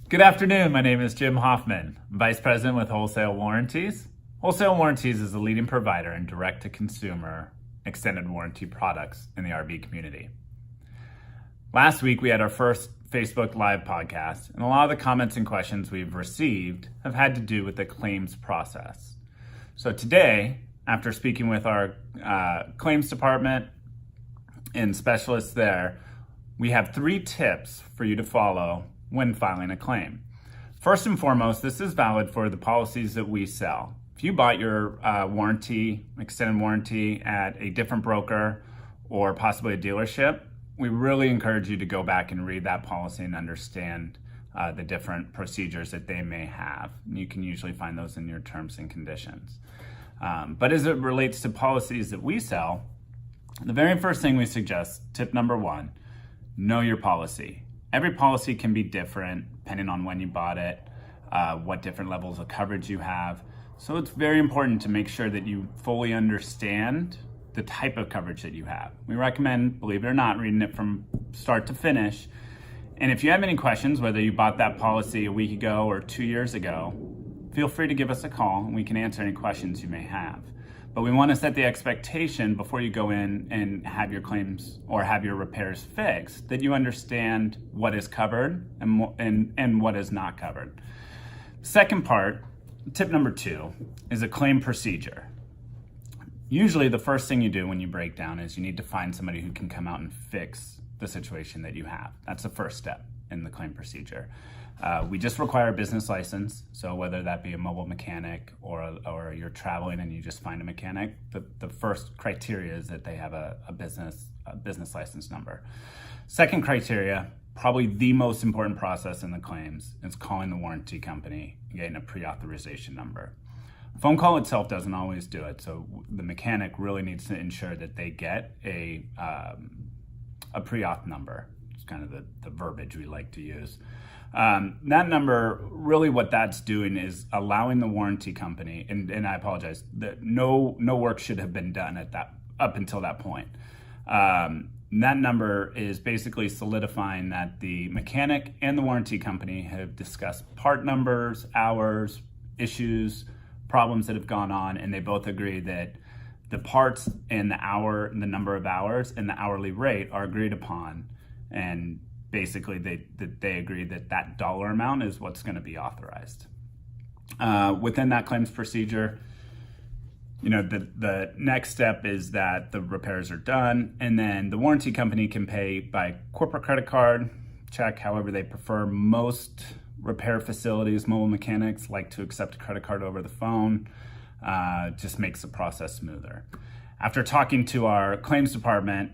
Good afternoon. My name is Jim Hoffman, Vice President with Wholesale Warranties. Wholesale Warranties is a leading provider in direct-to-consumer extended warranty products in the RV community. Last week, we had our first Facebook Live podcast, and a lot of the comments and questions we've received have had to do with the claims process. So today, after speaking with our claims department and specialists there, we have 3 tips for you to follow when filing a claim. First and foremost, this is valid for the policies that we sell. If you bought your extended warranty at a different broker or possibly a dealership, we really encourage you to go back and read that policy and understand the different procedures that they may have. You can usually find those in your terms and conditions. But as it relates to policies that we sell, the very first thing we suggest, tip number 1, know your policy. Every policy can be different depending on when you bought it, what different levels of coverage you have. So it's very important to make sure that you fully understand the type of coverage that you have. We recommend, believe it or not, reading it from start to finish. And if you have any questions, whether you bought that policy a week ago or 2 years ago, feel free to give us a call and we can answer any questions you may have. But we want to set the expectation before you go in and have your claims or have your repairs fixed, that you understand what is covered and what is not covered. Second part, tip number 2, is a claim procedure. Usually the first thing you do when you break down is you need to find somebody who can come out and fix the situation that you have. That's the first step in the claim procedure. We just require a business license, so whether that be a mobile mechanic or you're traveling and you just find a mechanic, the first criteria is that they have a business license number. Second criteria, probably the most important process in the claims, is calling the warranty company and getting a pre-authorization number. Phone call itself doesn't always do it, so the mechanic really needs to ensure that they get a pre-auth number. It's kind of the verbiage we like to use. That number, really what that's doing is allowing the warranty company, and I apologize, that no work should have been done up until that point. That number is basically solidifying that the mechanic and the warranty company have discussed part numbers, hours, issues, problems that have gone on, and they both agree that the parts and the number of hours and the hourly rate are agreed upon, and basically they agree that dollar amount is what's going to be authorized. Within that claims procedure, the next step is that the repairs are done, and then the warranty company can pay by corporate credit card, check, however they prefer. Most repair facilities, mobile mechanics, like to accept a credit card over the phone. Just makes the process smoother. After talking to our claims department,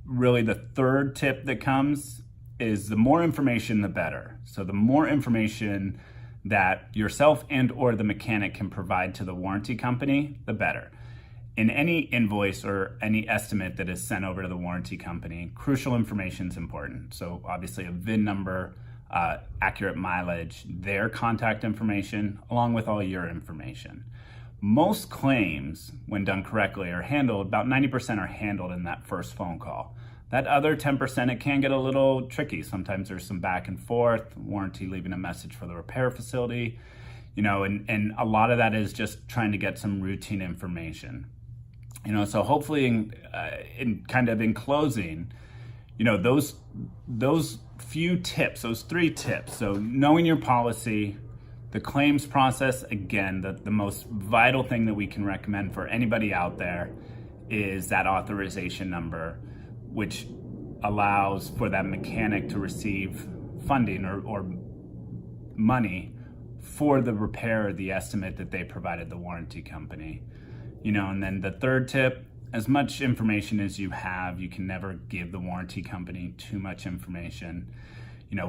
really the third tip that comes is the more information, the better. So the more information that yourself and or the mechanic can provide to the warranty company, the better. In any invoice or any estimate that is sent over to the warranty company, crucial information is important. So obviously a VIN number, accurate mileage, their contact information, along with all your information. Most claims, when done correctly, are handled, about 90% are handled in that first phone call. That other 10%, it can get a little tricky. Sometimes there's some back and forth, warranty leaving a message for the repair facility, and a lot of that is just trying to get some routine information. So hopefully in closing, those few tips, those 3 tips, so knowing your policy, the claims process, again, the most vital thing that we can recommend for anybody out there is that authorization number, which allows for that mechanic to receive funding or money for the repair or the estimate that they provided the warranty company. And then the third tip, as much information as you have, you can never give the warranty company too much information.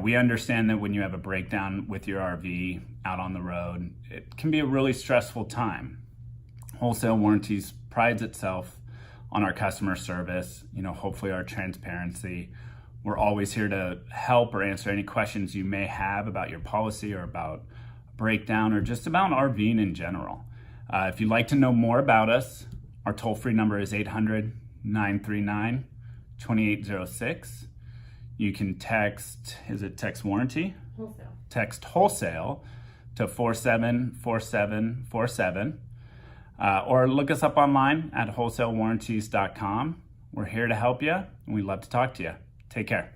We understand that when you have a breakdown with your RV out on the road, it can be a really stressful time. Wholesale Warranties prides itself on our customer service, hopefully our transparency. We're always here to help or answer any questions you may have about your policy or about breakdown or just about RVing in general. If you'd like to know more about us, our toll-free number is 800-939-2806. you can text, is it text warranty? Wholesale. Text wholesale to 474747. Or look us up online at wholesalewarranties.com. We're here to help you, and we'd love to talk to you. Take care.